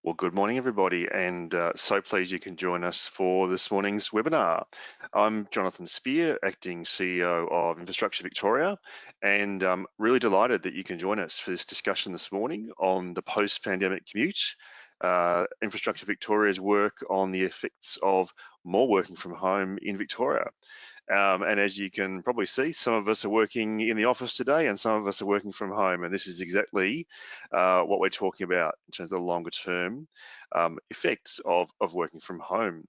Well, good morning, everybody, and so pleased you can join us for this morning's webinar. I'm Jonathan Spear, Acting CEO of Infrastructure Victoria, and I'm really delighted that you can join us for this discussion this morning on the post-pandemic commute, Infrastructure Victoria's work on the effects of more working from home in Victoria. And as you can probably see, some of us are working in the office today and some of us are working from home. And this is exactly what we're talking about in terms of the longer term effects of working from home.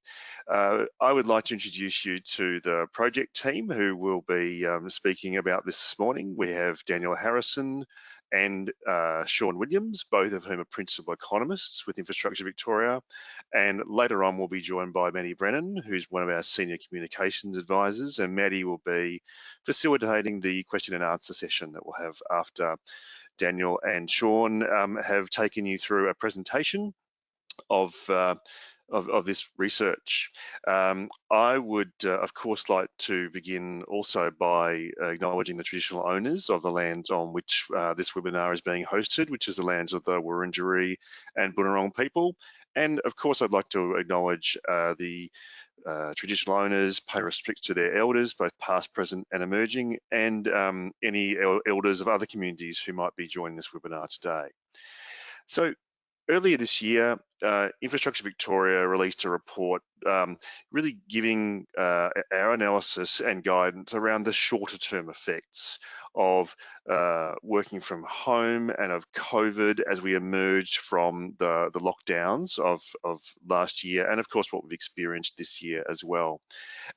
I would like to introduce you to the project team who will be speaking about this morning. We have Daniel Harrison and Sean Williams, both of whom are principal economists with Infrastructure Victoria. And later on, we'll be joined by Maddie Brennan, who's one of our senior communications advisors, and Maddie will be facilitating the question and answer session that we'll have after Daniel and Sean have taken you through a presentation of this research. I would, of course, like to begin also by acknowledging the traditional owners of the lands on which this webinar is being hosted, which is the lands of the Wurundjeri and Bunurong people. And of course, I'd like to acknowledge the traditional owners, pay respect to their elders, both past, present and emerging, and any elders of other communities who might be joining this webinar today. So earlier this year, Infrastructure Victoria released a report really giving our analysis and guidance around the shorter term effects of working from home and of COVID as we emerged from the lockdowns of last year, and of course what we've experienced this year as well.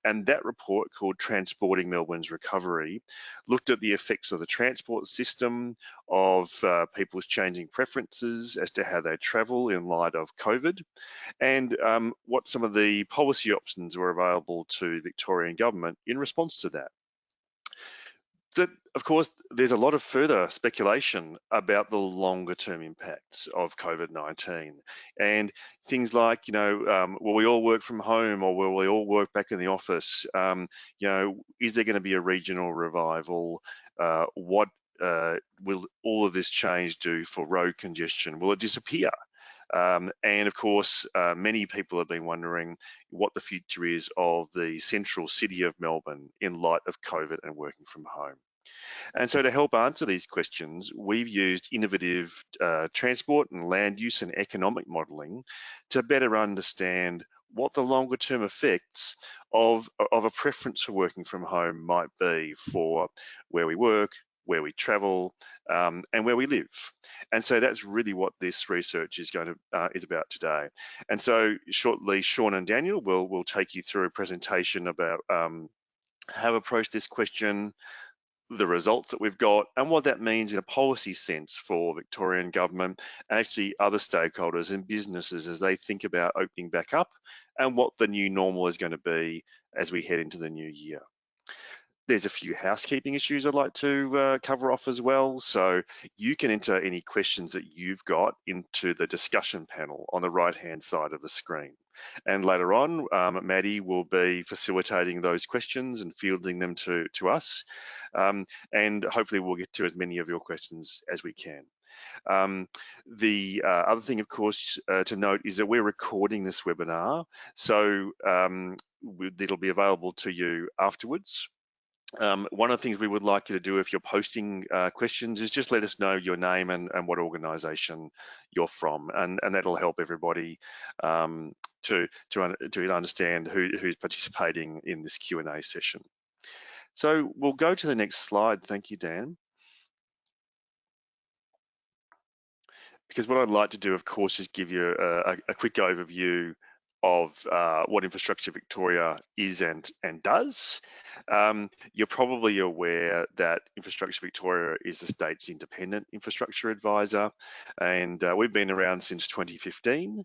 And that report, called Transporting Melbourne's Recovery, looked at the effects of the transport system, of people's changing preferences as to how they travel in light of COVID, and what some of the policy options were available to the Victorian government in response to that. Of course, there's a lot of further speculation about the longer term impacts of COVID-19 and things like, will we all work from home or will we all work back in the office? Is there going to be a regional revival? What will all of this change do for road congestion? Will it disappear? And of course, many people have been wondering what the future is of the central city of Melbourne in light of COVID and working from home. And so to help answer these questions, we've used innovative transport and land use and economic modelling to better understand what the longer term effects of a preference for working from home might be for where we work, where we travel, and where we live. And so that's really what this research is about today. And so shortly, Sean and Daniel will take you through a presentation about how to approach this question, the results that we've got, and what that means in a policy sense for Victorian government and actually other stakeholders and businesses as they think about opening back up and what the new normal is going to be as we head into the new year. There's a few housekeeping issues I'd like to cover off as well. So you can enter any questions that you've got into the discussion panel on the right-hand side of the screen. And later on, Maddie will be facilitating those questions and fielding them to us. And hopefully we'll get to as many of your questions as we can. The other thing, of course, to note is that we're recording this webinar. So it'll be available to you afterwards. One of the things we would like you to do if you're posting questions is just let us know your name and what organisation you're from, and that'll help everybody to understand who's participating in this Q&A session. So we'll go to the next slide. Thank you, Dan. Because what I'd like to do, of course, is give you a quick overview of what Infrastructure Victoria is and does. You're probably aware that Infrastructure Victoria is the state's independent infrastructure advisor, and we've been around since 2015.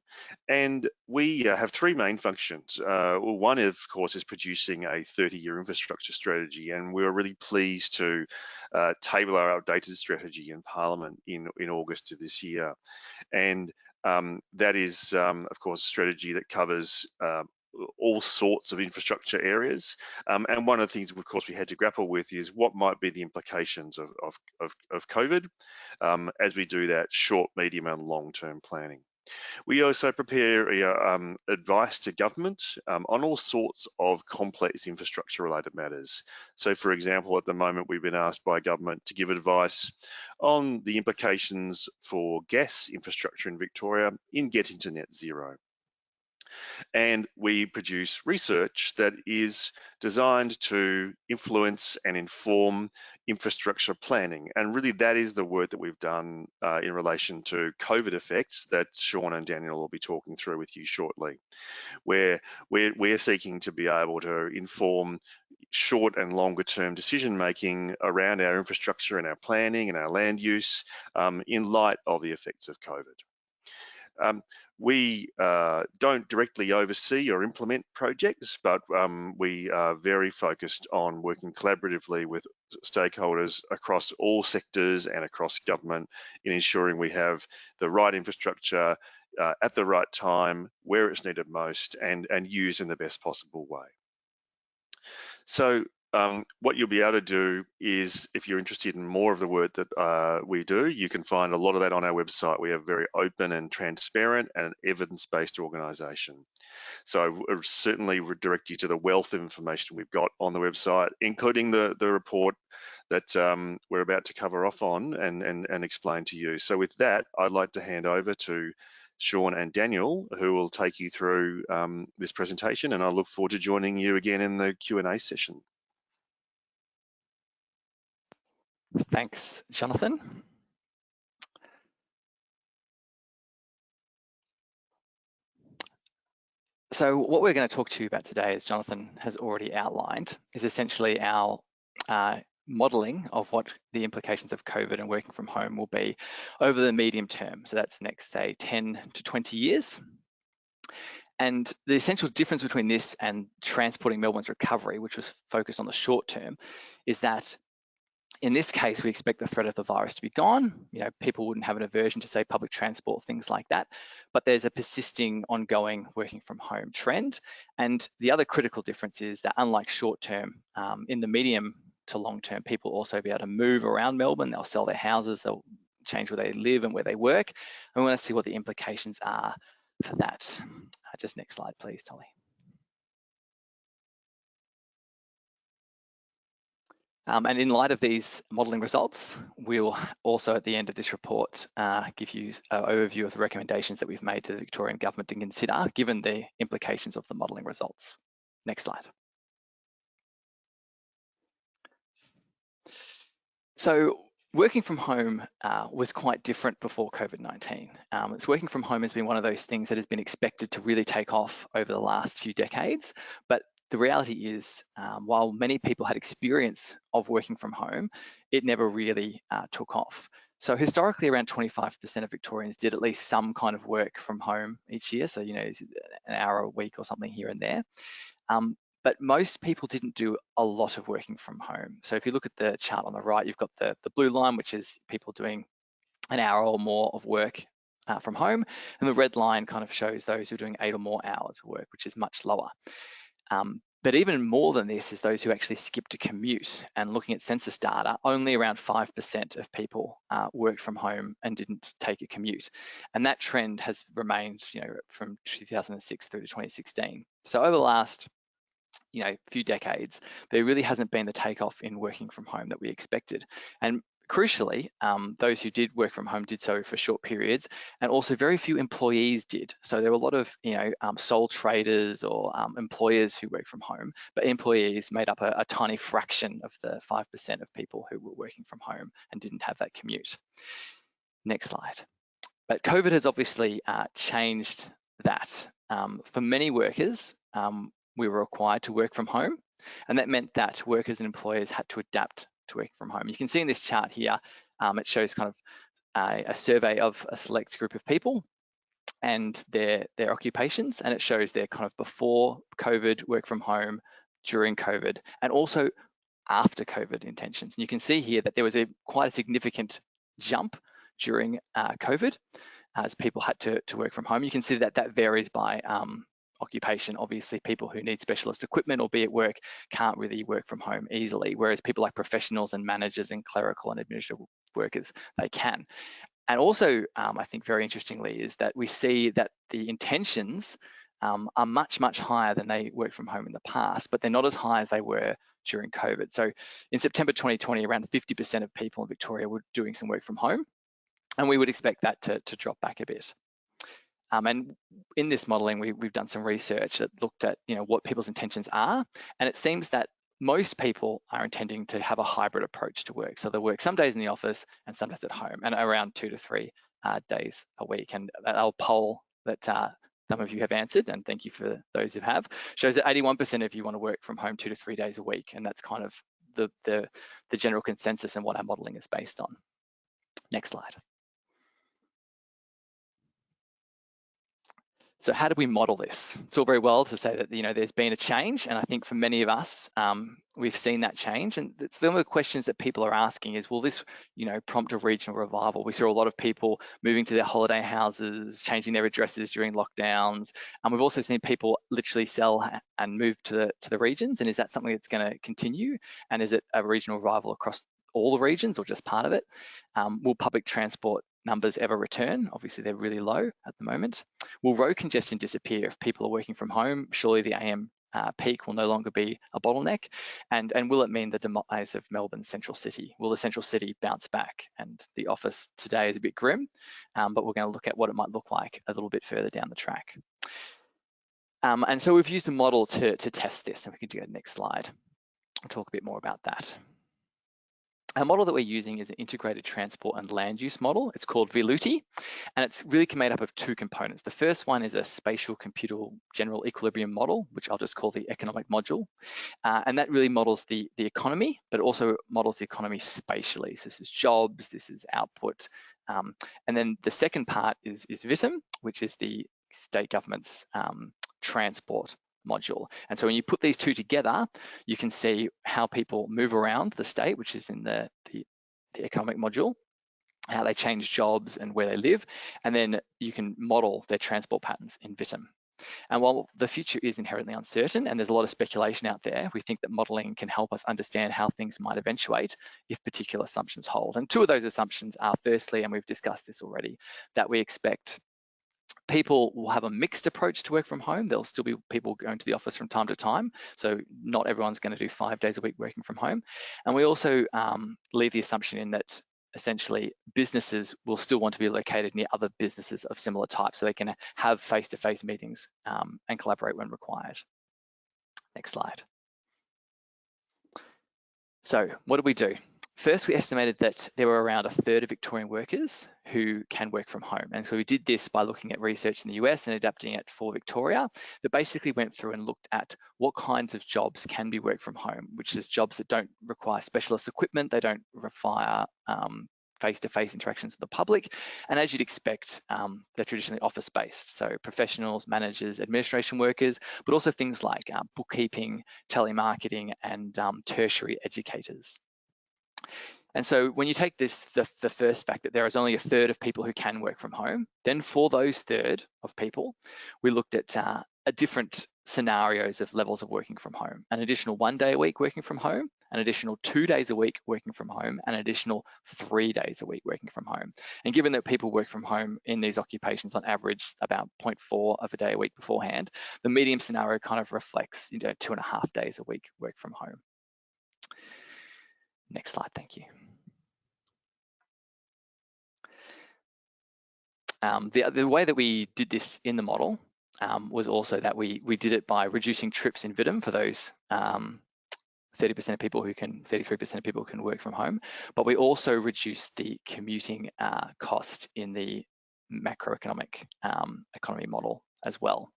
And we have three main functions. One, of course, is producing a 30-year infrastructure strategy, and we were really pleased to table our updated strategy in Parliament in August of this year. And that is, of course, a strategy that covers all sorts of infrastructure areas. And one of the things, of course, we had to grapple with is what might be the implications of COVID as we do that short, medium and long-term planning. We also prepare advice to government on all sorts of complex infrastructure-related matters. So, for example, at the moment, we've been asked by government to give advice on the implications for gas infrastructure in Victoria in getting to net zero. And we produce research that is designed to influence and inform infrastructure planning. And really that is the work that we've done in relation to COVID effects that Sean and Daniel will be talking through with you shortly, where we're seeking to be able to inform short and longer term decision making around our infrastructure and our planning and our land use in light of the effects of COVID. We don't directly oversee or implement projects, but we are very focused on working collaboratively with stakeholders across all sectors and across government in ensuring we have the right infrastructure at the right time, where it's needed most, and used in the best possible way. So what you'll be able to do is, if you're interested in more of the work that we do, you can find a lot of that on our website. We are very open and transparent and evidence-based organisation. So I certainly would direct you to the wealth of information we've got on the website, including the report that we're about to cover off on and explain to you. So with that, I'd like to hand over to Sean and Daniel, who will take you through this presentation, and I look forward to joining you again in the Q&A session. Thanks, Jonathan. So what we're going to talk to you about today, as Jonathan has already outlined, is essentially our modelling of what the implications of COVID and working from home will be over the medium term. So that's next, say, 10 to 20 years. And the essential difference between this and transporting Melbourne's recovery, which was focused on the short term, is that in this case, we expect the threat of the virus to be gone. People wouldn't have an aversion to, say, public transport, things like that. But there's a persisting, ongoing working from home trend. And the other critical difference is that unlike short term, in the medium to long term, people will also be able to move around Melbourne. They'll sell their houses, they'll change where they live and where they work. And we want to see what the implications are for that. Just next slide, please, Tolly. And in light of these modelling results, we'll also at the end of this report give you an overview of the recommendations that we've made to the Victorian government to consider, given the implications of the modelling results. Next slide. So working from home was quite different before COVID-19. Working from home has been one of those things that has been expected to really take off over the last few decades, but the reality is, while many people had experience of working from home, it never really took off. So historically, around 25% of Victorians did at least some kind of work from home each year. So, an hour a week or something here and there. But most people didn't do a lot of working from home. So if you look at the chart on the right, you've got the blue line, which is people doing an hour or more of work from home. And the red line kind of shows those who are doing 8 or more hours of work, which is much lower. But even more than this is those who actually skipped a commute. And looking at census data, only around 5% of people worked from home and didn't take a commute. And that trend has remained, from 2006 through to 2016. So over the last few decades, there really hasn't been the takeoff in working from home that we expected. And crucially, those who did work from home did so for short periods, and also very few employees did. So there were a lot of sole traders or employers who work from home, but employees made up a tiny fraction of the 5% of people who were working from home and didn't have that commute. Next slide. But COVID has obviously changed that. For many workers, we were required to work from home, and that meant that workers and employers had to adapt to working from home. You can see in this chart here, it shows kind of a survey of a select group of people and their occupations, and it shows their kind of before COVID work from home, during COVID, and also after COVID intentions. And you can see here that there was quite a significant jump during COVID as people had to work from home. You can see that varies by occupation. Obviously, people who need specialist equipment or be at work can't really work from home easily, whereas people like professionals and managers and clerical and administrative workers, they can. And also, I think very interestingly, is that we see that the intentions are much, much higher than they worked from home in the past, but they're not as high as they were during COVID. So in September 2020, around 50% of people in Victoria were doing some work from home, and we would expect that to drop back a bit. And in this modelling, we've done some research that looked at what people's intentions are, and it seems that most people are intending to have a hybrid approach to work. So they'll work some days in the office and some days at home, and around 2 to 3 days a week. And our poll that some of you have answered, and thank you for those who have, shows that 81% of you want to work from home 2 to 3 days a week, and that's kind of the general consensus and what our modelling is based on. Next slide. So how do we model this? It's all very well to say that there's been a change, and I think for many of us, we've seen that change. And some of the questions that people are asking is, will this, prompt a regional revival? We saw a lot of people moving to their holiday houses, changing their addresses during lockdowns, and we've also seen people literally sell and move to the regions. And is that something that's going to continue? And is it a regional revival across all the regions or just part of it? Will public transport numbers ever return? Obviously, they're really low at the moment. Will road congestion disappear if people are working from home? Surely the AM peak will no longer be a bottleneck. And will it mean the demise of Melbourne's central city? Will the central city bounce back? And the office today is a bit grim, but we're going to look at what it might look like a little bit further down the track. And so we've used a model to test this, and we can do the next slide. I'll talk a bit more about that. Our model that we're using is an integrated transport and land use model. It's called VLUTI, and it's really made up of 2 components. The first one is a spatial computal general equilibrium model, which I'll just call the economic module. And that really models the economy, but also models the economy spatially. So this is jobs, this is output. And then the second part is VITM, which is the state government's transport module. And so when you put these 2 together, you can see how people move around the state, which is in the economic module, how they change jobs and where they live, and then you can model their transport patterns in VITM. And while the future is inherently uncertain and there's a lot of speculation out there, we think that modeling can help us understand how things might eventuate if particular assumptions hold. And 2 of those assumptions are, firstly, and we've discussed this already, that we expect people will have a mixed approach to work from home. There'll still be people going to the office from time to time. So not everyone's going to do 5 days a week working from home. And we also leave the assumption in that essentially businesses will still want to be located near other businesses of similar type, so they can have face-to-face meetings and collaborate when required. Next slide. So what did we do? First, we estimated that there were around 1/3 of Victorian workers who can work from home. And so we did this by looking at research in the US and adapting it for Victoria, that basically went through and looked at what kinds of jobs can be worked from home, which is jobs that don't require specialist equipment, they don't require face-to-face interactions with the public. And as you'd expect, they're traditionally office-based. So professionals, managers, administration workers, but also things like bookkeeping, telemarketing, and tertiary educators. And so when you take this, the first fact that there is only 1/3 of people who can work from home, then for those 1/3 of people, we looked at different scenarios of levels of working from home: an additional 1 day a week working from home, an additional 2 days a week working from home, and an additional 3 days a week working from home. And given that people work from home in these occupations on average about 0.4 of a day a week beforehand, the medium scenario kind of reflects 2.5 days a week work from home. Next slide, thank you. The way that we did this in the model was also that we did it by reducing trips in VITM for those 30% of people who can, 33% of people who can work from home, but we also reduced the commuting cost in the macroeconomic economy model as well.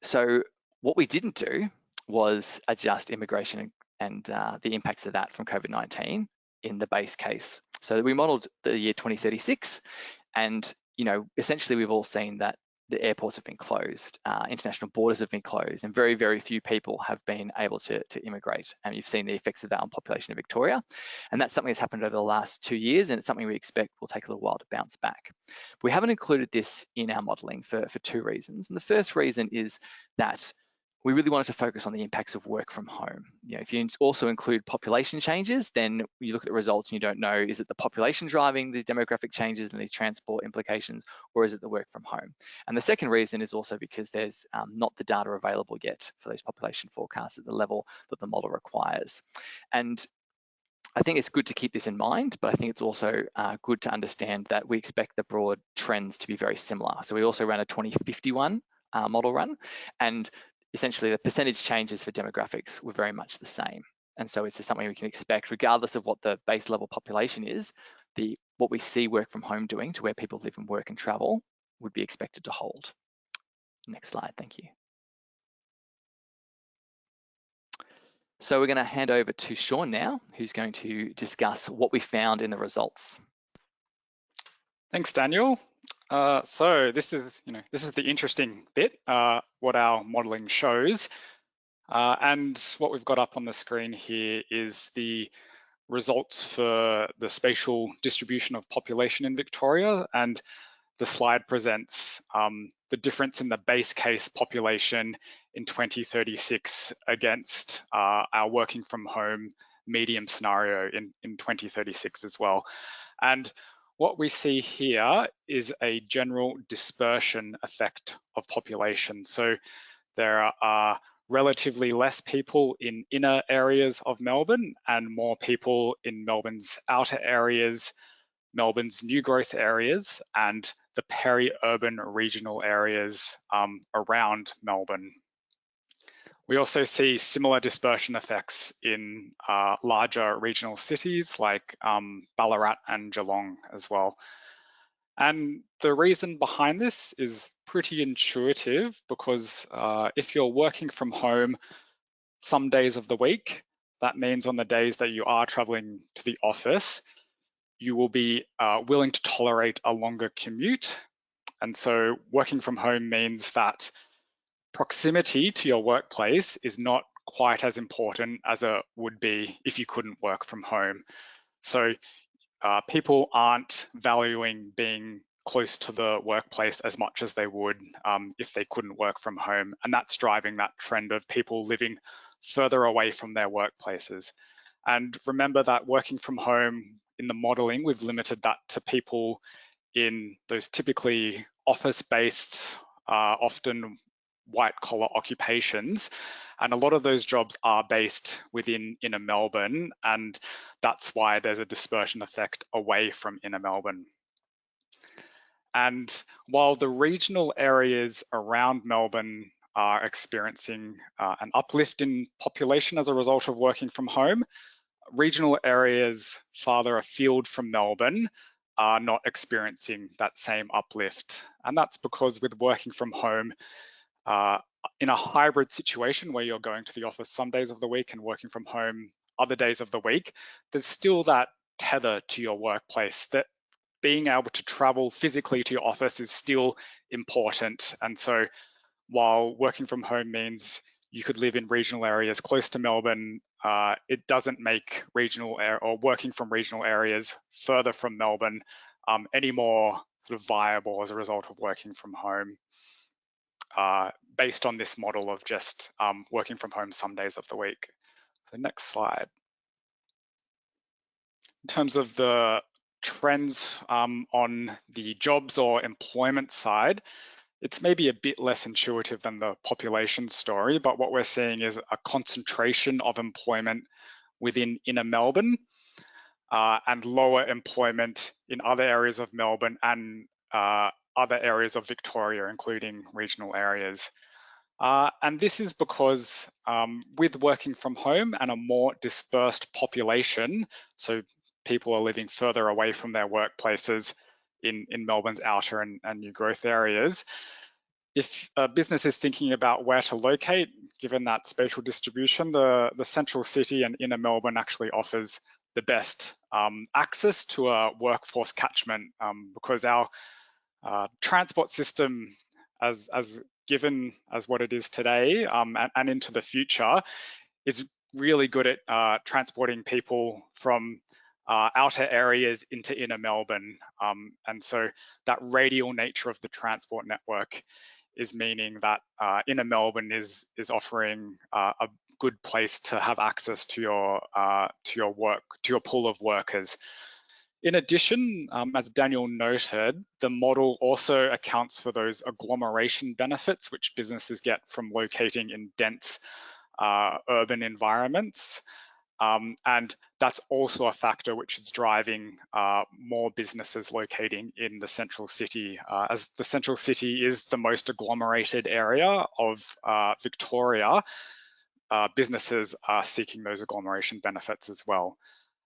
So what we didn't do was adjust immigration and the impacts of that from COVID-19 in the base case. So we modeled the year 2036, and essentially we've all seen that the airports have been closed, international borders have been closed, and very, very few people have been able to immigrate. And you've seen the effects of that on population of Victoria. And that's something that's happened over the last 2 years, and it's something we expect will take a little while to bounce back. We haven't included this in our modelling for 2 reasons. And the first reason is that we really wanted to focus on the impacts of work from home. If you also include population changes, then you look at the results and you don't know, is it the population driving these demographic changes and these transport implications, or is it the work from home? And the second reason is also because there's not the data available yet for those population forecasts at the level that the model requires. And I think it's good to keep this in mind, but I think it's also good to understand that we expect the broad trends to be very similar. So we also ran a 2051 model run, and essentially the percentage changes for demographics were very much the same. And so it's just something we can expect regardless of what the base level population is. What we see work from home doing to where people live and work and travel would be expected to hold. Next slide, thank you. So we're going to hand over to Sean now, who's going to discuss what we found in the results. Thanks, Daniel. So this is the interesting bit, what our modelling shows. And what we've got up on the screen here is the results for the spatial distribution of population in Victoria. And the slide presents the difference in the base case population in 2036 against our working from home medium scenario in 2036 as well. And what we see here is a general dispersion effect of population. So there are relatively less people in inner areas of Melbourne and more people in Melbourne's outer areas, Melbourne's new growth areas, and the peri-urban regional areas around Melbourne. We also see similar dispersion effects in larger regional cities like Ballarat and Geelong as well. And the reason behind this is pretty intuitive because if you're working from home some days of the week, that means on the days that you are traveling to the office, you will be willing to tolerate a longer commute. And so working from home means that proximity to your workplace is not quite as important as it would be if you couldn't work from home. So people aren't valuing being close to the workplace as much as they would if they couldn't work from home. And that's driving that trend of people living further away from their workplaces. And remember that working from home in the modeling, we've limited that to people in those typically office-based, often white-collar occupations. And a lot of those jobs are based within inner Melbourne, and that's why there's a dispersion effect away from inner Melbourne. And while the regional areas around Melbourne are experiencing an uplift in population as a result of working from home, regional areas farther afield from Melbourne are not experiencing that same uplift. And that's because with working from home, in a hybrid situation where you're going to the office some days of the week and working from home other days of the week, there's still that tether to your workplace, that being able to travel physically to your office is still important. And so while working from home means you could live in regional areas close to Melbourne, it doesn't make working from regional areas further from Melbourne any more sort of viable as a result of working from home, based on this model of just working from home some days of the week. So next slide. In terms of the trends on the jobs or employment side, it's maybe a bit less intuitive than the population story, but what we're seeing is a concentration of employment within inner Melbourne and lower employment in other areas of Melbourne and other areas of Victoria, including regional areas. And this is because with working from home and a more dispersed population, so people are living further away from their workplaces in Melbourne's outer and new growth areas, if a business is thinking about where to locate, given that spatial distribution, the central city and inner Melbourne actually offers the best access to a workforce catchment because our transport system, as given as what it is today and into the future, is really good at transporting people from outer areas into inner Melbourne. And so that radial nature of the transport network is meaning that inner Melbourne is offering a good place to have access to your pool of workers. In addition, as Daniel noted, the model also accounts for those agglomeration benefits which businesses get from locating in dense urban environments. And that's also a factor which is driving more businesses locating in the central city, as the central city is the most agglomerated area of Victoria. Businesses are seeking those agglomeration benefits as well.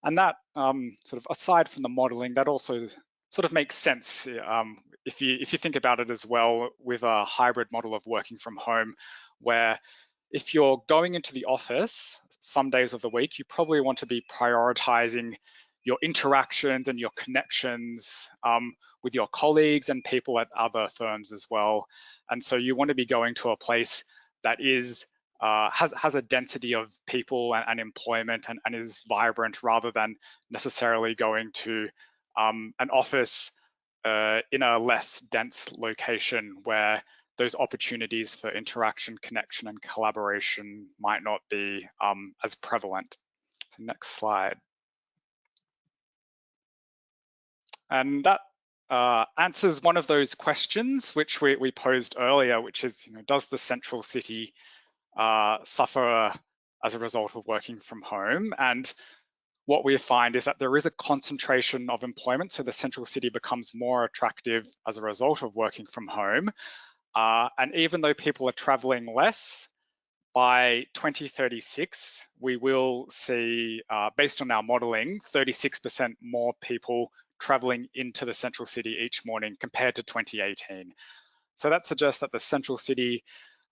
And that, sort of aside from the modelling, that also sort of makes sense if you think about it as well with a hybrid model of working from home, where if you're going into the office some days of the week, you probably want to be prioritizing your interactions and your connections with your colleagues and people at other firms as well. And so you want to be going to a place that is has a density of people and employment and is vibrant, rather than necessarily going to an office in a less dense location where those opportunities for interaction, connection, and collaboration might not be as prevalent. Next slide. And that answers one of those questions which we posed earlier, which is, does the central city suffer as a result of working from home? And what we find is that there is a concentration of employment, so the central city becomes more attractive as a result of working from home. And even though people are traveling less, by 2036, we will see, based on our modeling, 36% more people traveling into the central city each morning compared to 2018. So that suggests that the central city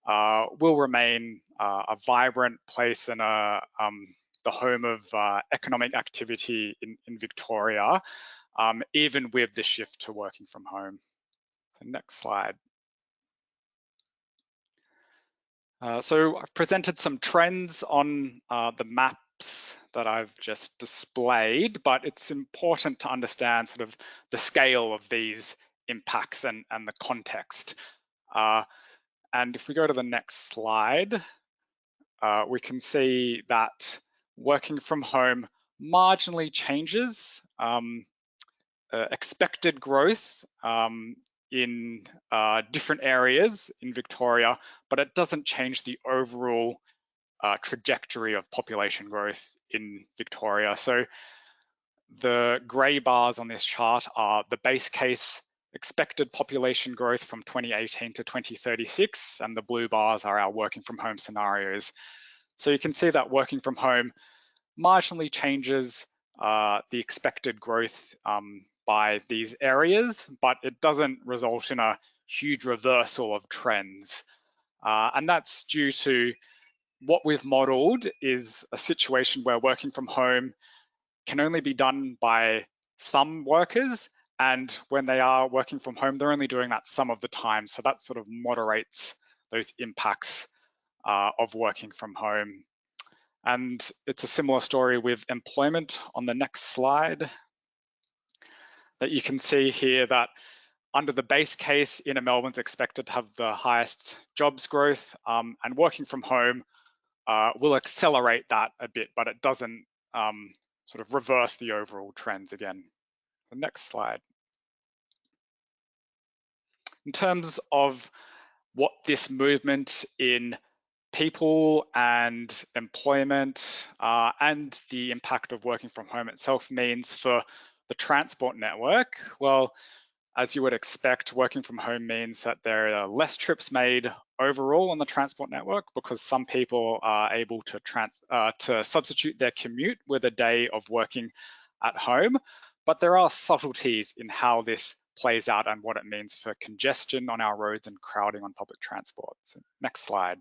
will remain a vibrant place and the home of economic activity in Victoria, even with the shift to working from home. So next slide. So I've presented some trends on the maps that I've just displayed, but it's important to understand sort of the scale of these impacts and the context. And if we go to the next slide, we can see that working from home marginally changes expected growth in different areas in Victoria, but it doesn't change the overall trajectory of population growth in Victoria. So the grey bars on this chart are the base case expected population growth from 2018 to 2036, and the blue bars are our working from home scenarios. So you can see that working from home marginally changes the expected growth by these areas, but it doesn't result in a huge reversal of trends. And that's due to what we've modeled is a situation where working from home can only be done by some workers, and when they are working from home, they're only doing that some of the time. So that sort of moderates those impacts of working from home. And it's a similar story with employment on the next slide, that you can see here that under the base case, inner Melbourne's expected to have the highest jobs growth, and working from home will accelerate that a bit, but it doesn't sort of reverse the overall trends again. The next slide. In terms of what this movement in people and employment and the impact of working from home itself means for the transport network, well, as you would expect, working from home means that there are less trips made overall on the transport network, because some people are able to substitute their commute with a day of working at home. But there are subtleties in how this plays out and what it means for congestion on our roads and crowding on public transport. So next slide.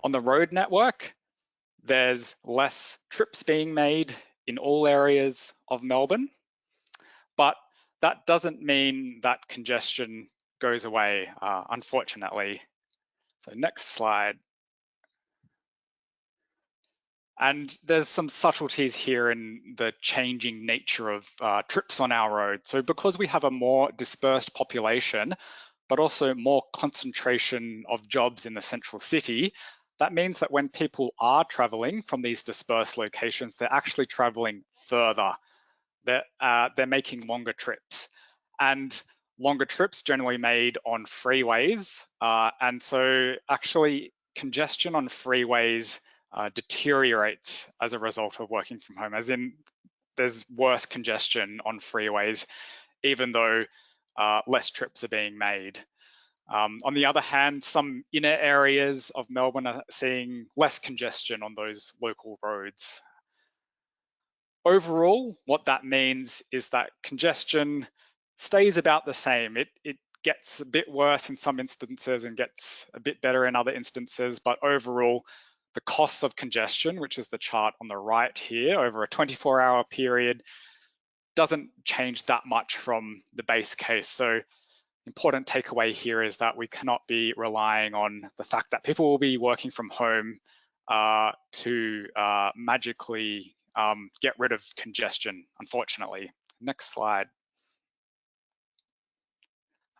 On the road network, there's less trips being made in all areas of Melbourne, but that doesn't mean that congestion goes away, unfortunately. So next slide. And there's some subtleties here in the changing nature of trips on our road. So because we have a more dispersed population, but also more concentration of jobs in the central city, that means that when people are traveling from these dispersed locations, they're actually traveling further. They're making longer trips. And longer trips generally made on freeways. And so actually congestion on freeways deteriorates as a result of working from home, as in there's worse congestion on freeways, even though less trips are being made. On the other hand, some inner areas of Melbourne are seeing less congestion on those local roads. Overall, what that means is that congestion stays about the same. It gets a bit worse in some instances and gets a bit better in other instances, but overall, the costs of congestion, which is the chart on the right here, over a 24-hour period, doesn't change that much from the base case. So important takeaway here is that we cannot be relying on the fact that people will be working from home to magically get rid of congestion, unfortunately. Next slide.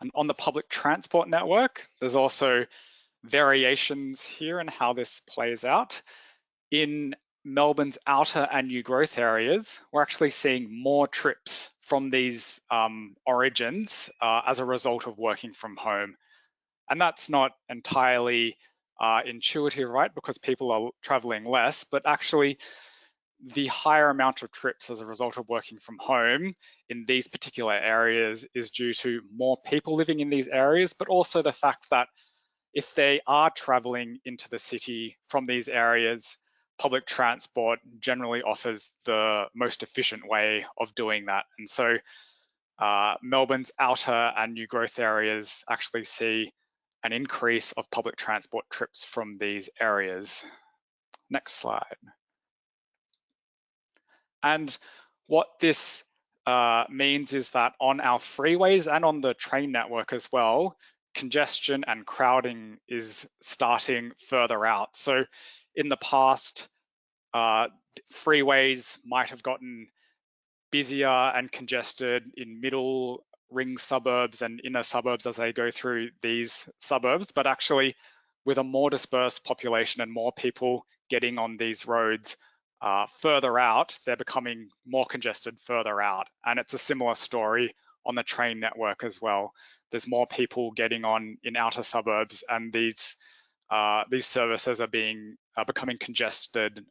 And on the public transport network, there's also variations here in how this plays out. In Melbourne's outer and new growth areas, we're actually seeing more trips from these origins as a result of working from home. And that's not entirely intuitive, right? Because people are traveling less, but actually the higher amount of trips as a result of working from home in these particular areas is due to more people living in these areas, but also the fact that if they are traveling into the city from these areas, public transport generally offers the most efficient way of doing that. And so Melbourne's outer and new growth areas actually see an increase of public transport trips from these areas. Next slide. And what this means is that on our freeways and on the train network as well, congestion and crowding is starting further out. So in the past, freeways might have gotten busier and congested in middle ring suburbs and inner suburbs as they go through these suburbs, but actually with a more dispersed population and more people getting on these roads further out, they're becoming more congested further out. And it's a similar story on the train network as well. There's more people getting on in outer suburbs, and these services are becoming congested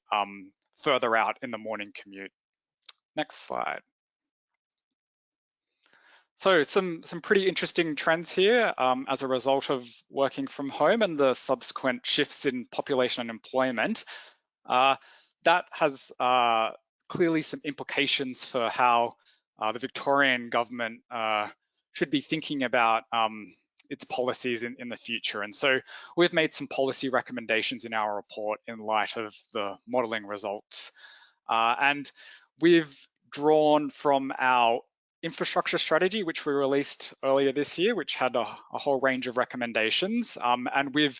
further out in the morning commute. Next slide. So some pretty interesting trends here as a result of working from home and the subsequent shifts in population and employment. That has clearly some implications for how the Victorian government should be thinking about its policies in the future. And so we've made some policy recommendations in our report in light of the modelling results. And we've drawn from our infrastructure strategy, which we released earlier this year, which had a whole range of recommendations. And we've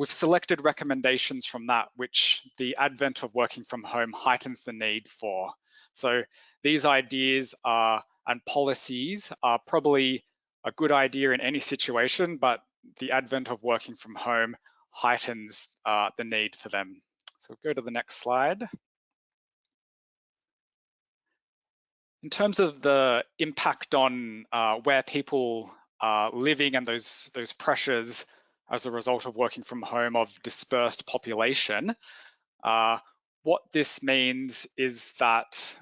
selected recommendations from that, which the advent of working from home heightens the need for. So these ideas and policies are probably a good idea in any situation, but the advent of working from home heightens the need for them. So go to the next slide. In terms of the impact on where people are living and those pressures as a result of working from home of dispersed population, what this means is that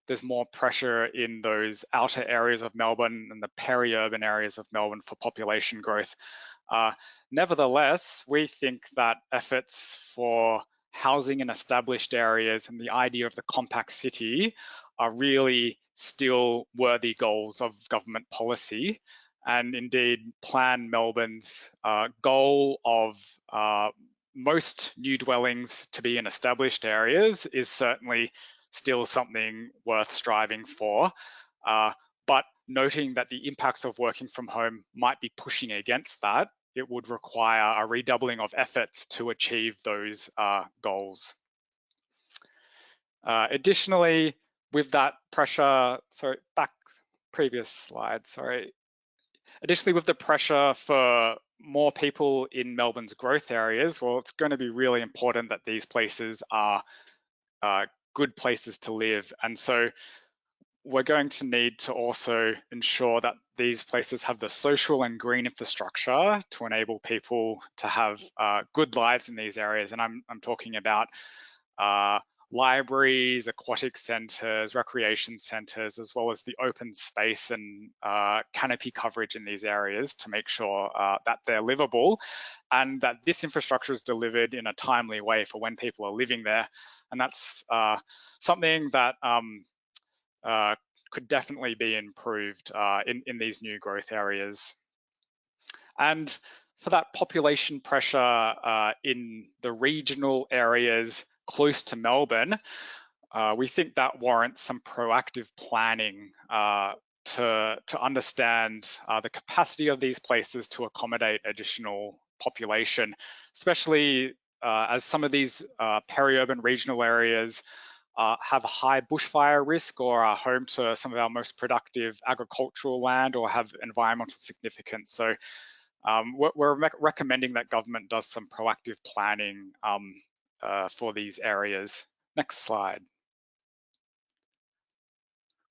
there's more pressure in those outer areas of Melbourne and the peri-urban areas of Melbourne for population growth. Nevertheless, we think that efforts for housing in established areas and the idea of the compact city are really still worthy goals of government policy. And indeed, Plan Melbourne's goal of most new dwellings to be in established areas is certainly still something worth striving for. But noting that the impacts of working from home might be pushing against that, it would require a redoubling of efforts to achieve those goals. Additionally, with that pressure, previous slide, Additionally, with the pressure for more people in Melbourne's growth areas, well, it's going to be really important that these places are good places to live. And so we're going to need to also ensure that these places have the social and green infrastructure to enable people to have good lives in these areas. And I'm talking about libraries, aquatic centres, recreation centres, as well as the open space and canopy coverage in these areas to make sure that they're livable and that this infrastructure is delivered in a timely way for when people are living there. And that's something that could definitely be improved in these new growth areas. And for that population pressure in the regional areas close to Melbourne, we think that warrants some proactive planning to understand the capacity of these places to accommodate additional population, especially as some of these peri-urban regional areas have high bushfire risk or are home to some of our most productive agricultural land or have environmental significance. So we're recommending that government does some proactive planning for these areas. Next slide.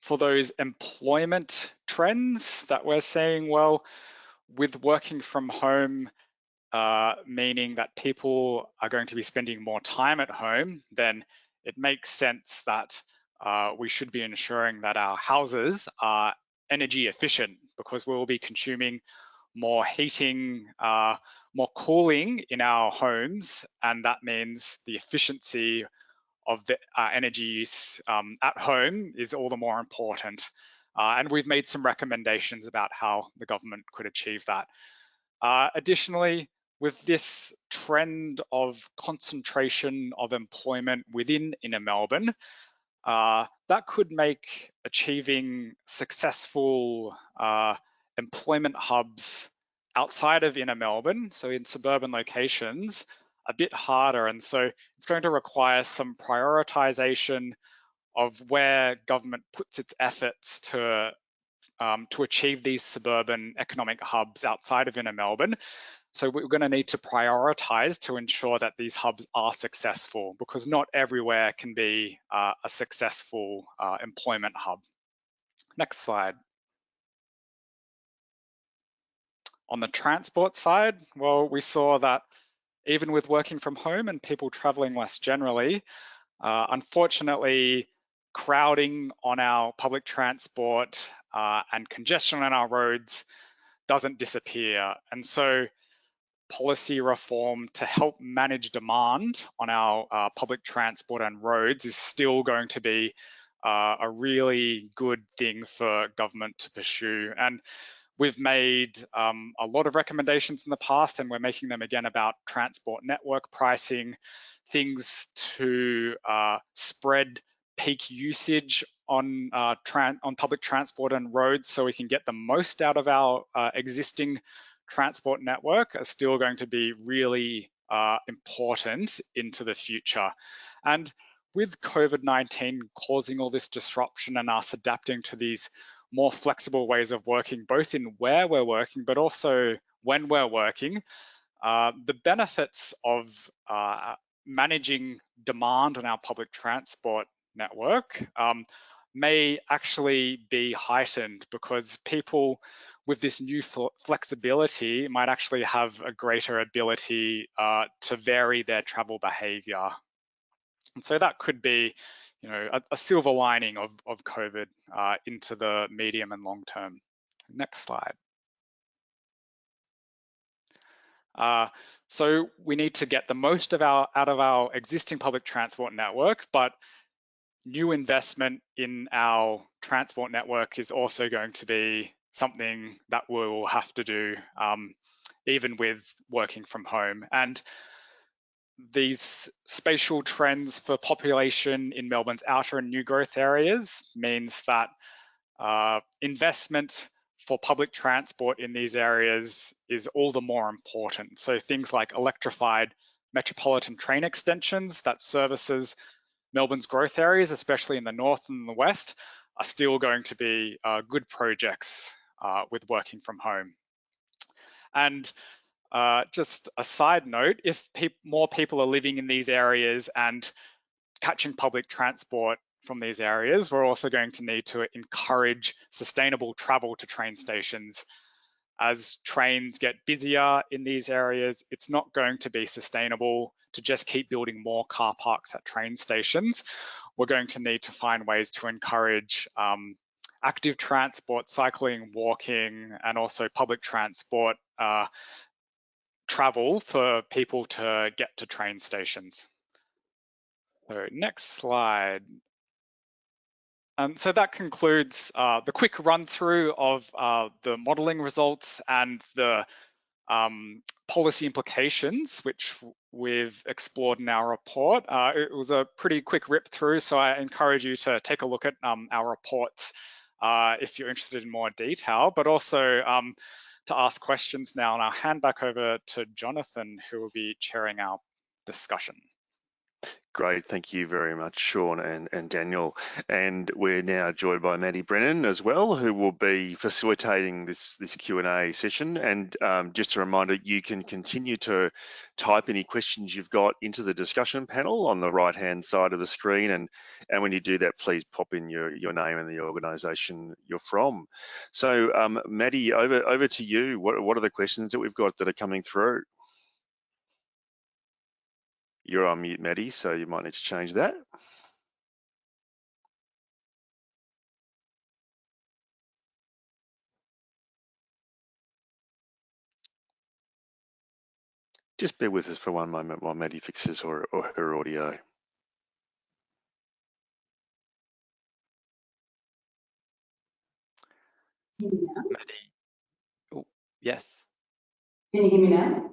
For those employment trends that we're seeing, well, with working from home, meaning that people are going to be spending more time at home, then it makes sense that we should be ensuring that our houses are energy efficient because we'll be consuming more heating, more cooling in our homes, and that means the efficiency of the energy use at home is all the more important. And we've made some recommendations about how the government could achieve that. Additionally, with this trend of concentration of employment within inner Melbourne, that could make achieving successful employment hubs outside of inner Melbourne, so in suburban locations, a bit harder. And so it's going to require some prioritization of where government puts its efforts to achieve these suburban economic hubs outside of inner Melbourne. So we're going to need to prioritize to ensure that these hubs are successful because not everywhere can be a successful employment hub. Next slide. On the transport side, well, we saw that even with working from home and people traveling less generally, unfortunately, crowding on our public transport and congestion on our roads doesn't disappear. And so policy reform to help manage demand on our public transport and roads is still going to be a really good thing for government to pursue. And we've made a lot of recommendations in the past, and we're making them again about transport network pricing, things to spread peak usage on public transport and roads so we can get the most out of our existing transport network are still going to be really important into the future. And with COVID-19 causing all this disruption and us adapting to these more flexible ways of working, both in where we're working, but also when we're working, the benefits of managing demand on our public transport network may actually be heightened because people with this new flexibility might actually have a greater ability to vary their travel behavior. And so that could be, a silver lining of COVID into the medium and long term. Next slide. So we need to get the most out of our existing public transport network, but new investment in our transport network is also going to be something that we'll have to do even with working from home. And these spatial trends for population in Melbourne's outer and new growth areas means that investment for public transport in these areas is all the more important. So things like electrified metropolitan train extensions that services Melbourne's growth areas, especially in the north and the west, are still going to be good projects with working from home. And just a side note, if more people are living in these areas and catching public transport from these areas, we're also going to need to encourage sustainable travel to train stations. As trains get busier in these areas, it's not going to be sustainable to just keep building more car parks at train stations. We're going to need to find ways to encourage active transport, cycling, walking, and also public transport travel for people to get to train stations. So next slide. So that concludes the quick run through of the modelling results and the policy implications, which we've explored in our report. It was a pretty quick rip through, so I encourage you to take a look at our reports if you're interested in more detail, but also to ask questions now. And I'll hand back over to Jonathan, who will be chairing our discussion. Great, thank you very much, Sean and Daniel. And we're now joined by Maddie Brennan as well, who will be facilitating this Q&A session. And just a reminder, you can continue to type any questions you've got into the discussion panel on the right-hand side of the screen. And when you do that, please pop in your name and the organisation you're from. So Maddie, over to you. What are the questions that we've got that are coming through? You're on mute, Maddie, so you might need to change that. Just bear with us for one moment while Maddie fixes her audio. Maddie. Oh, yes. Can you hear me now?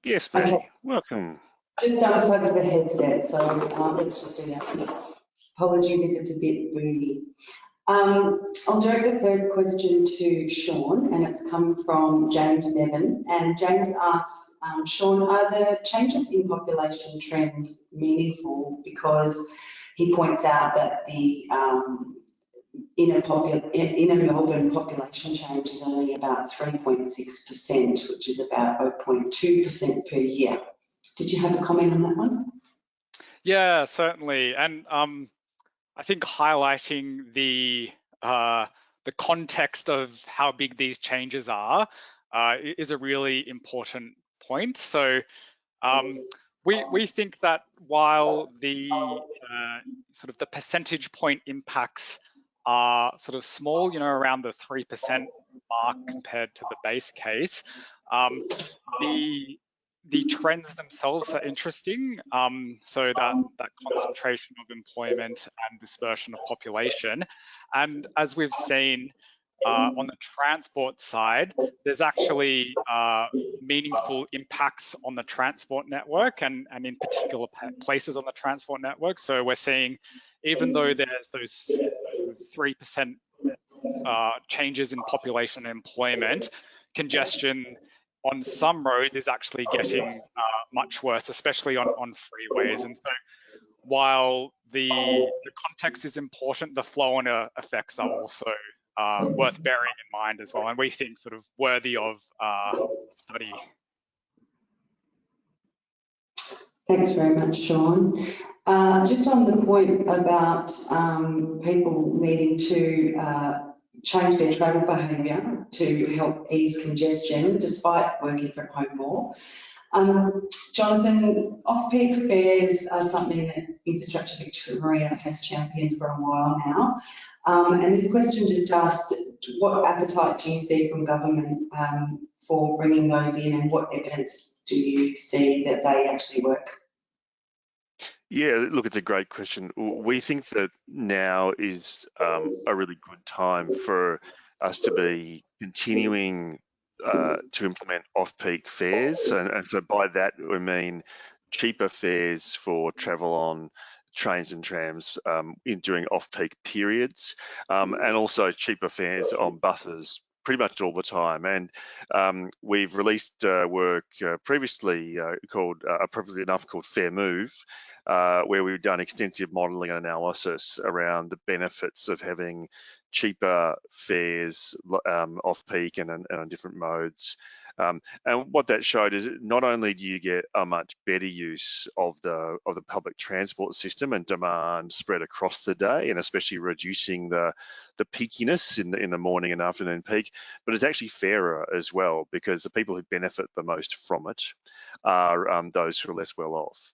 Yes, Maddie, okay. Welcome. Just unplugged the headset, so let's just do that. Apologies if it's a bit boomy. I'll direct the first question to Sean, and it's come from James Nevin. And James asks, Sean, are the changes in population trends meaningful? Because he points out that the inner Melbourne population change is only about 3.6%, which is about 0.2% per year. Did you have a comment on that one? Yeah, certainly. And I think highlighting the context of how big these changes are is a really important point. So we think that while the sort of the percentage point impacts are sort of small, around the 3% mark compared to the base case, the trends themselves are interesting. So that concentration of employment and dispersion of population. And as we've seen on the transport side, there's actually meaningful impacts on the transport network and in particular places on the transport network. So we're seeing, even though there's those 3% changes in population and employment, congestion on some roads is actually getting much worse, especially on freeways. And so while the context is important, the flow-on effects are also worth bearing in mind as well, and we think sort of worthy of study. Thanks very much, Sean. Just on the point about people needing to change their travel behaviour to help ease congestion despite working from home more. Jonathan, off-peak fares are something that Infrastructure Victoria has championed for a while now. And this question just asks, what appetite do you see from government for bringing those in, and what evidence do you see that they actually work? Yeah, look, it's a great question. We think that now is a really good time for us to be continuing to implement off-peak fares. And so by that, we mean cheaper fares for travel on trains and trams during off-peak periods, and also cheaper fares on buses pretty much all the time. And we've released work previously called, appropriately enough, called Fair Move, where we've done extensive modelling and analysis around the benefits of having cheaper fares off peak and on different modes. And what that showed is not only do you get a much better use of the public transport system and demand spread across the day, and especially reducing the peakiness in the morning and afternoon peak, but it's actually fairer as well, because the people who benefit the most from it are those who are less well off.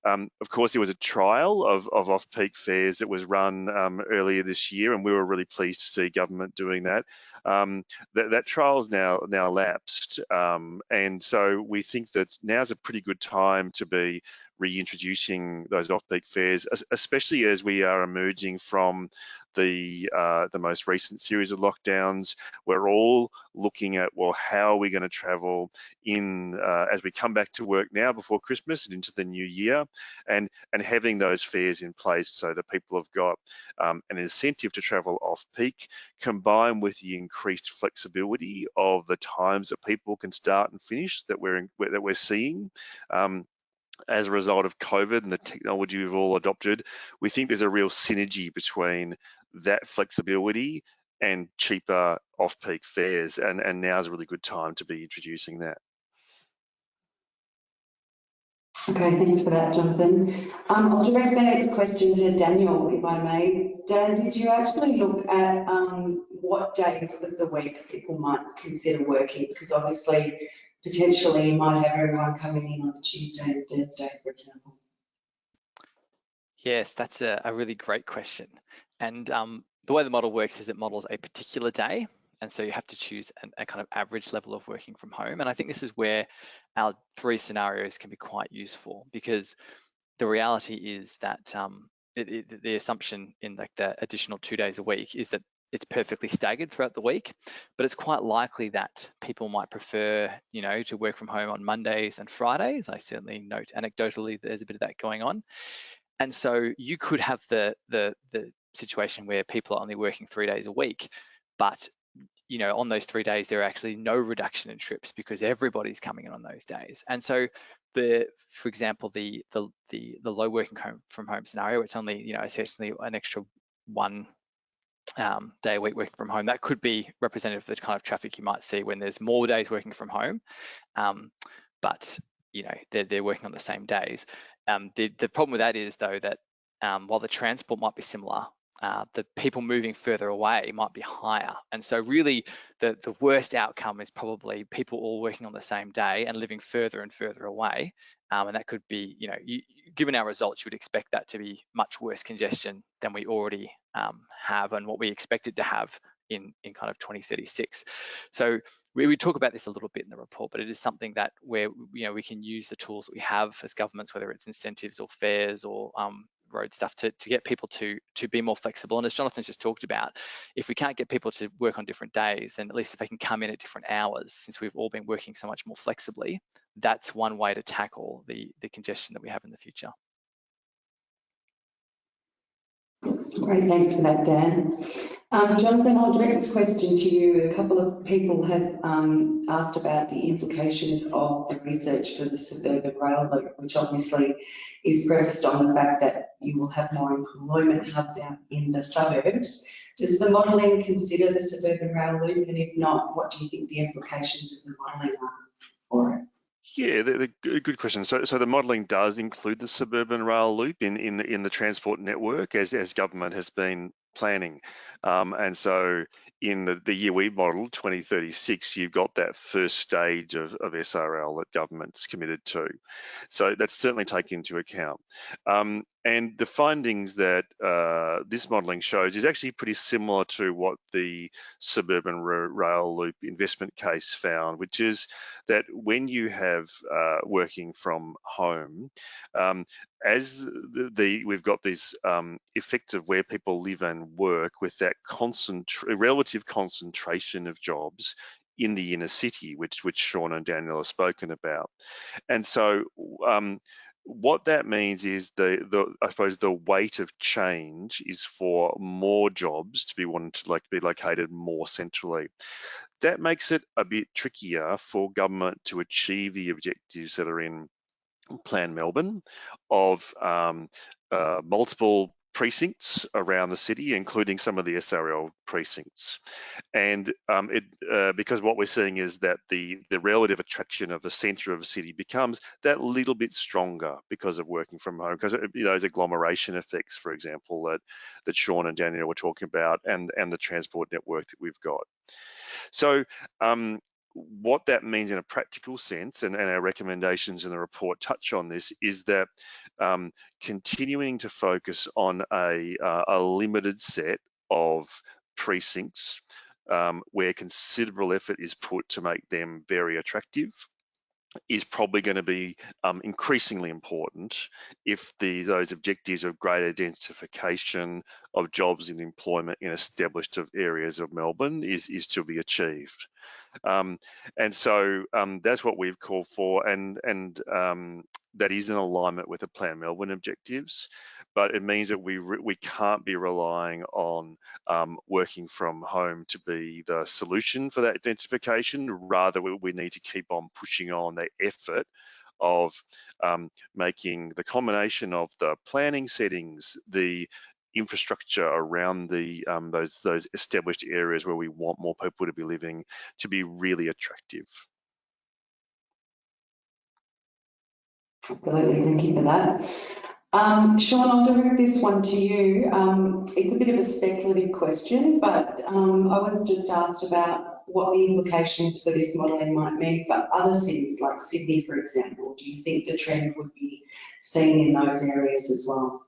Of course, there was a trial of off-peak fares that was run earlier this year, and we were really pleased to see government doing that. That trial's now lapsed, and so we think that now's a pretty good time to be reintroducing those off-peak fares, especially as we are emerging from the most recent series of lockdowns. We're all looking at, well, how are we going to travel as we come back to work now before Christmas and into the new year, and having those fares in place so that people have got an incentive to travel off-peak, combined with the increased flexibility of the times that people can start and finish that we're seeing. As a result of COVID and the technology we've all adopted, we think there's a real synergy between that flexibility and cheaper off-peak fares, and now's a really good time to be introducing that. Okay, thanks for that, Jonathan. I'll direct the next question to Daniel, if I may. Dan, did you actually look at what days of the week people might consider working? Because obviously, potentially, you might have everyone coming in on a Tuesday and Thursday, for example. Yes, that's a really great question. And the way the model works is it models a particular day. And so you have to choose a kind of average level of working from home. And I think this is where our 3 scenarios can be quite useful, because the reality is that the assumption in like the additional 2 days a week is that it's perfectly staggered throughout the week, but it's quite likely that people might prefer, to work from home on Mondays and Fridays. I certainly note anecdotally there's a bit of that going on. And so you could have the situation where people are only working 3 days a week, but on those 3 days, there are actually no reduction in trips because everybody's coming in on those days. And so for example, the low working from home scenario, it's only, essentially an extra 1 day a week working from home. That could be representative of the kind of traffic you might see when there's more days working from home, but they're working on the same days. The problem with that is, though, that while the transport might be similar, the people moving further away might be higher. And so really the worst outcome is probably people all working on the same day and living further and further away. And that could be, given our results, you would expect that to be much worse congestion than we already have and what we expected to have in kind of 2036. So we talk about this a little bit in the report, but it is something that where we can use the tools that we have as governments, whether it's incentives or fares or road stuff, to get people to be more flexible. And as Jonathan's just talked about, if we can't get people to work on different days, then at least if they can come in at different hours, since we've all been working so much more flexibly, that's one way to tackle the congestion that we have in the future. Great, thanks for that, Dan. Jonathan, I'll direct this question to you. A couple of people have asked about the implications of the research for the suburban rail loop, which obviously is prefaced on the fact that you will have more employment hubs out in the suburbs. Does the modelling consider the suburban rail loop? And if not, what do you think the implications of the modelling are for it? Yeah, good question. So the modelling does include the suburban rail loop in the transport network as government has been planning, and so in the year we modelled 2036, you've got that first stage of SRL that government's committed to. So that's certainly taken into account. And the findings that this modelling shows is actually pretty similar to what the suburban rail loop investment case found, which is that when you have working from home, as we've got these effects of where people live and work with that relative concentration of jobs in the inner city, which Sean and Daniel have spoken about. And so what that means is I suppose the weight of change is for more jobs to be wanting to be located more centrally. That makes it a bit trickier for government to achieve the objectives that are in Plan Melbourne of multiple precincts around the city, including some of the SRL precincts. And because what we're seeing is that the relative attraction of the centre of a city becomes that little bit stronger because of working from home, because those agglomeration effects, for example, that Sean and Daniel were talking about, and the transport network that we've got. So what that means in a practical sense, and our recommendations in the report touch on this, is that continuing to focus on a limited set of precincts where considerable effort is put to make them very attractive is probably going to be increasingly important if those objectives of greater densification of jobs and employment in established areas of Melbourne is to be achieved. And so that's what we've called for, and that is in alignment with the Plan Melbourne objectives, but it means that we can't be relying on working from home to be the solution for that densification. Rather, we need to keep on pushing on the effort of making the combination of the planning settings, the infrastructure around those established areas where we want more people to be living, to be really attractive. Absolutely, thank you for that. Sean, I'll direct this one to you. It's a bit of a speculative question, but I was just asked about what the implications for this modelling might mean for other cities like Sydney, for example. Do you think the trend would be seen in those areas as well?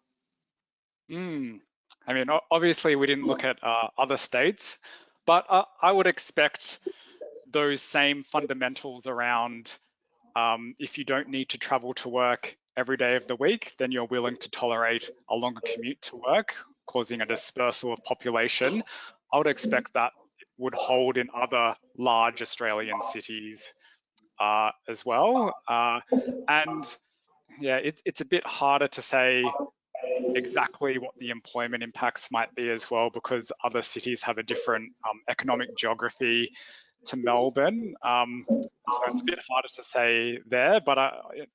I mean, obviously we didn't look at other states, but I would expect those same fundamentals around if you don't need to travel to work every day of the week, then you're willing to tolerate a longer commute to work, causing a dispersal of population. I would expect that would hold in other large Australian cities as well. And yeah, it's a bit harder to say exactly what the employment impacts might be as well, because other cities have a different economic geography to Melbourne. So it's a bit harder to say there, but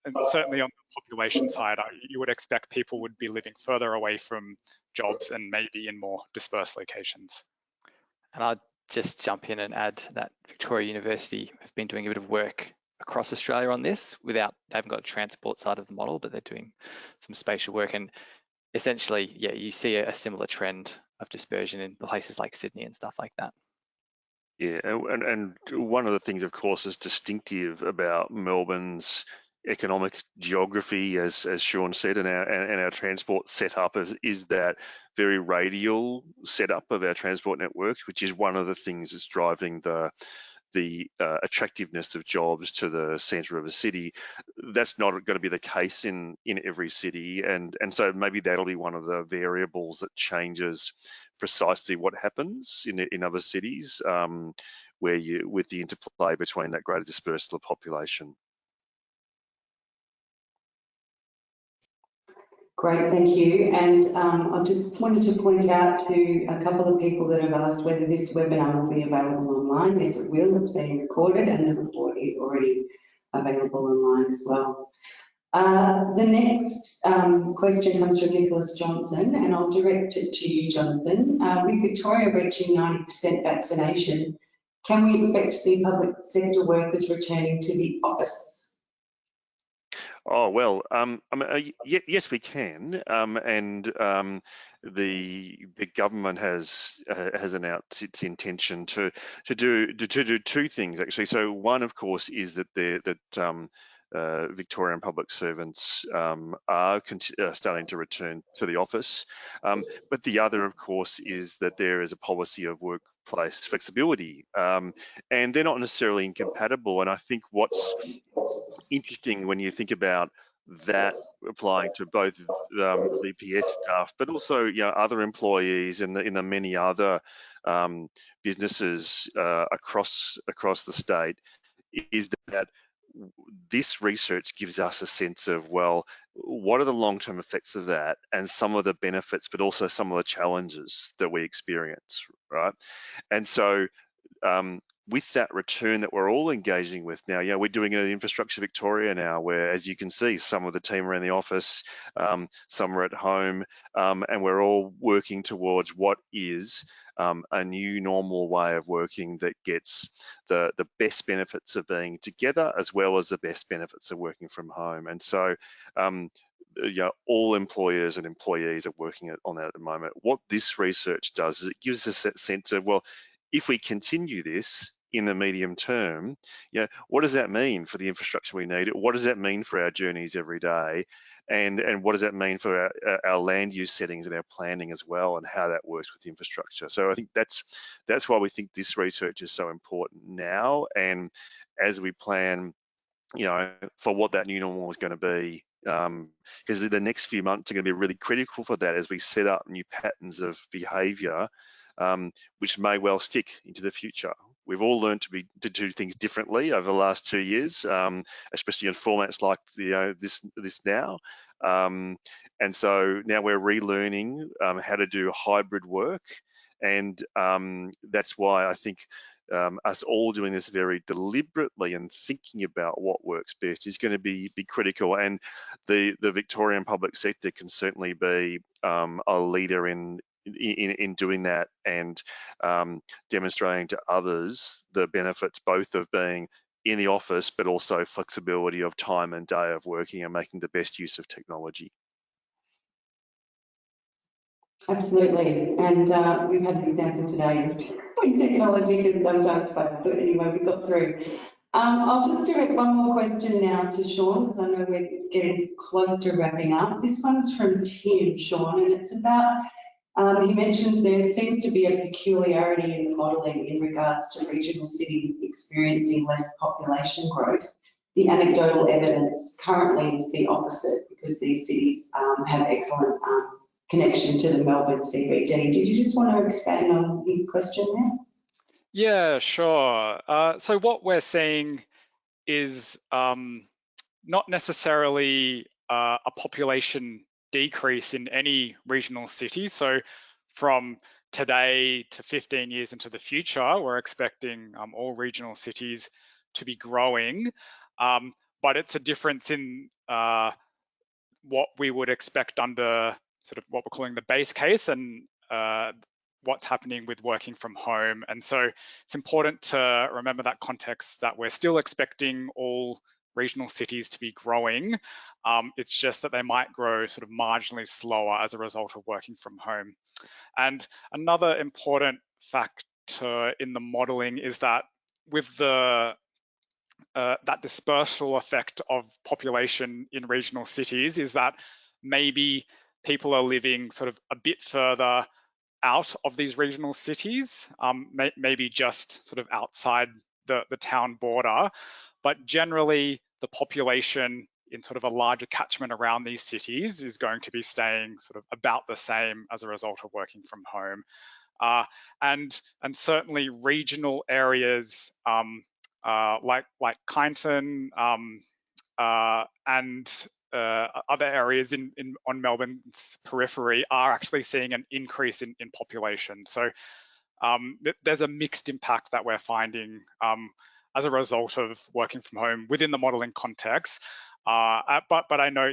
and certainly on the population side, you would expect people would be living further away from jobs and maybe in more dispersed locations. And I'd just jump in and add that Victoria University have been doing a bit of work across Australia on this they haven't got a transport side of the model, but they're doing some spatial work. And essentially, yeah, you see a similar trend of dispersion in places like Sydney and stuff like that. Yeah, and one of the things, of course, is distinctive about Melbourne's economic geography, as Sean said, and our transport setup is that very radial setup of our transport networks, which is one of the things that's driving the attractiveness of jobs to the centre of a city. That's not going to be the case in every city, and so maybe that'll be one of the variables that changes precisely what happens in other cities, where with the interplay between that greater dispersal of population. Great, thank you. And I just wanted to point out to a couple of people that have asked whether this webinar will be available online. Yes, it will. It's being recorded and the report is already available online as well. The next question comes from Nicholas Johnson, and I'll direct it to you, Jonathan. With Victoria reaching 90% vaccination, can we expect to see public sector workers returning to the office? Oh, well, yes, we can, and the government has announced its intention to do two things, actually. So one, of course, is that Victorian public servants are starting to return to the office, but the other, of course, is that there is a policy of workplace flexibility, and they're not necessarily incompatible. And I think what's interesting when you think about that applying to both VPS staff, but also other employees in the many other businesses across the state, is that this research gives us a sense of, well, what are the long-term effects of that, and some of the benefits, but also some of the challenges that we experience, right? And so with that return that we're all engaging with now, we're doing it at Infrastructure Victoria now, where, as you can see, some of the team are in the office, some are at home, and we're all working towards what is a new normal way of working that gets the best benefits of being together, as well as the best benefits of working from home. And so all employers and employees are working on that at the moment. What this research does is it gives us that sense of, well, if we continue this in the medium term, what does that mean for the infrastructure we need? What does that mean for our journeys every day? And what does that mean for our land use settings and our planning as well, and how that works with infrastructure? So I think that's why we think this research is so important now, and as we plan, for what that new normal is going to be, because the next few months are going to be really critical for that as we set up new patterns of behaviour, which may well stick into the future. We've all learned to do things differently over the last 2 years, especially in formats like this now. And so now we're relearning how to do hybrid work, and that's why I think us all doing this very deliberately and thinking about what works best is going to be critical. And the Victorian public sector can certainly be a leader in doing that, and demonstrating to others the benefits both of being in the office, but also flexibility of time and day of working and making the best use of technology. Absolutely, and we've had an example today of when technology can sometimes fail, but anyway, we got through. I'll just direct one more question now to Sean, because I know we're getting close to wrapping up. This one's from Tim, Sean, and it's about, he mentions there seems to be a peculiarity in the modelling in regards to regional cities experiencing less population growth. The anecdotal evidence currently is the opposite, because these cities have excellent connection to the Melbourne CBD. Did you just want to expand on his question there? Yeah, sure. So what we're seeing is not necessarily a population decrease in any regional city. So from today to 15 years into the future, we're expecting all regional cities to be growing, but it's a difference in what we would expect under sort of what we're calling the base case, and what's happening with working from home. And so it's important to remember that context, that we're still expecting all regional cities to be growing. It's just that they might grow sort of marginally slower as a result of working from home. And another important factor in the modelling is that with the that dispersal effect of population in regional cities, is that maybe people are living sort of a bit further out of these regional cities, maybe just sort of outside the town border, but generally the population in sort of a larger catchment around these cities is going to be staying sort of about the same as a result of working from home. And certainly regional areas like Kyneton and other areas on Melbourne's periphery are actually seeing an increase in population. So there's a mixed impact that we're finding as a result of working from home within the modelling context. But I know,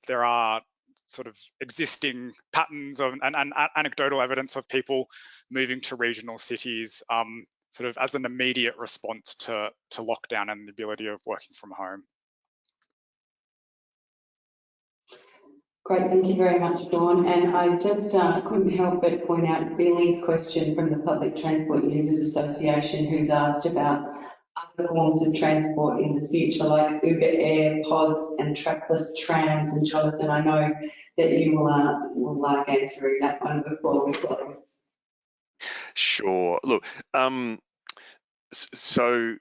there are sort of existing patterns of and anecdotal evidence of people moving to regional cities sort of as an immediate response to lockdown and the ability of working from home. Great, thank you very much, Dawn. And I just couldn't help but point out Billy's question from the Public Transport Users Association, who's asked about other forms of transport in the future, like Uber Air, pods and trackless trams. And Jonathan, I know that you will like answering that one before we close. Sure. Look, so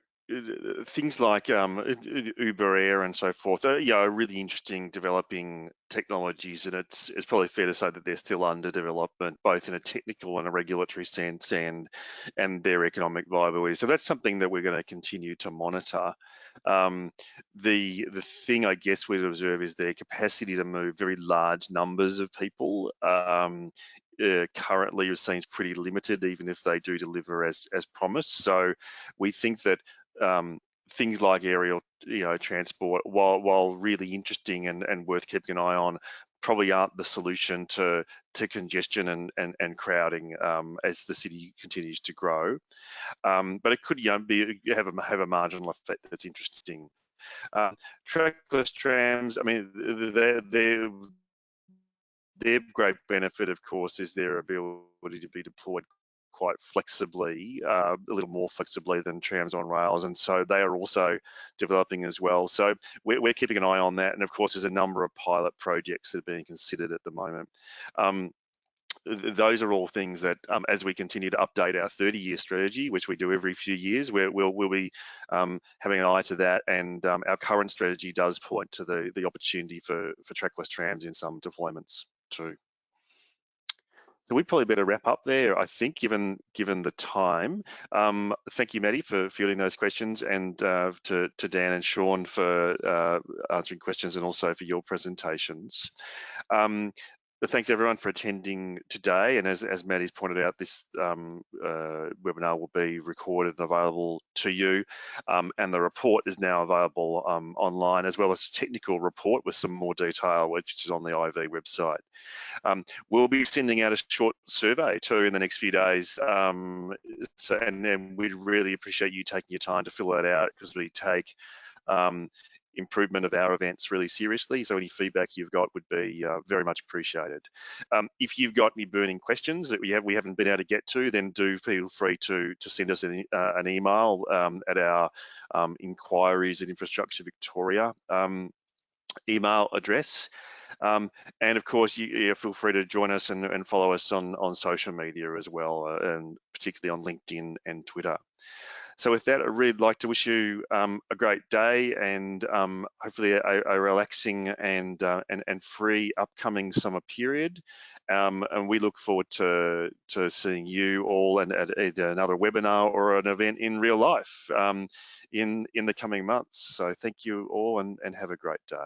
things like Uber Air and so forth are really interesting developing technologies, and it's probably fair to say that they're still under development, both in a technical and a regulatory sense, and their economic viability. So that's something that we're going to continue to monitor. The thing I guess we'd observe is their capacity to move very large numbers of people. Currently seems pretty limited, even if they do deliver as promised. So we think that things like aerial transport, while really interesting and worth keeping an eye on, probably aren't the solution to congestion and crowding as the city continues to grow. But it could have a marginal effect that's interesting. Trackless trams, I mean, their great benefit, of course, is their ability to be deployed quite flexibly, a little more flexibly than trams on rails, and so they are also developing as well. So we're keeping an eye on that, and of course there's a number of pilot projects that are being considered at the moment. Those are all things that, as we continue to update our 30-year strategy, which we do every few years, we'll be having an eye to that, and our current strategy does point to the opportunity for trackless trams in some deployments too. So we probably better wrap up there, I think, given the time. Thank you, Maddie, for fielding those questions, and to Dan and Sean for answering questions, and also for your presentations. Thanks everyone for attending today, and as Maddie's pointed out, this webinar will be recorded and available to you, and the report is now available online, as well as a technical report with some more detail, which is on the IV website. We'll be sending out a short survey too in the next few days, and we'd really appreciate you taking your time to fill that out, because we take improvement of our events really seriously. So any feedback you've got would be very much appreciated. If you've got any burning questions that we haven't been able to get to, then do feel free to send us an email at our inquiries at Infrastructure Victoria email address. And of course, you feel free to join us and follow us on social media as well, and particularly on LinkedIn and Twitter. So with that, I'd really like to wish you a great day, and hopefully a relaxing and free upcoming summer period. And we look forward to seeing you all at another webinar or an event in real life in the coming months. So thank you all, and have a great day.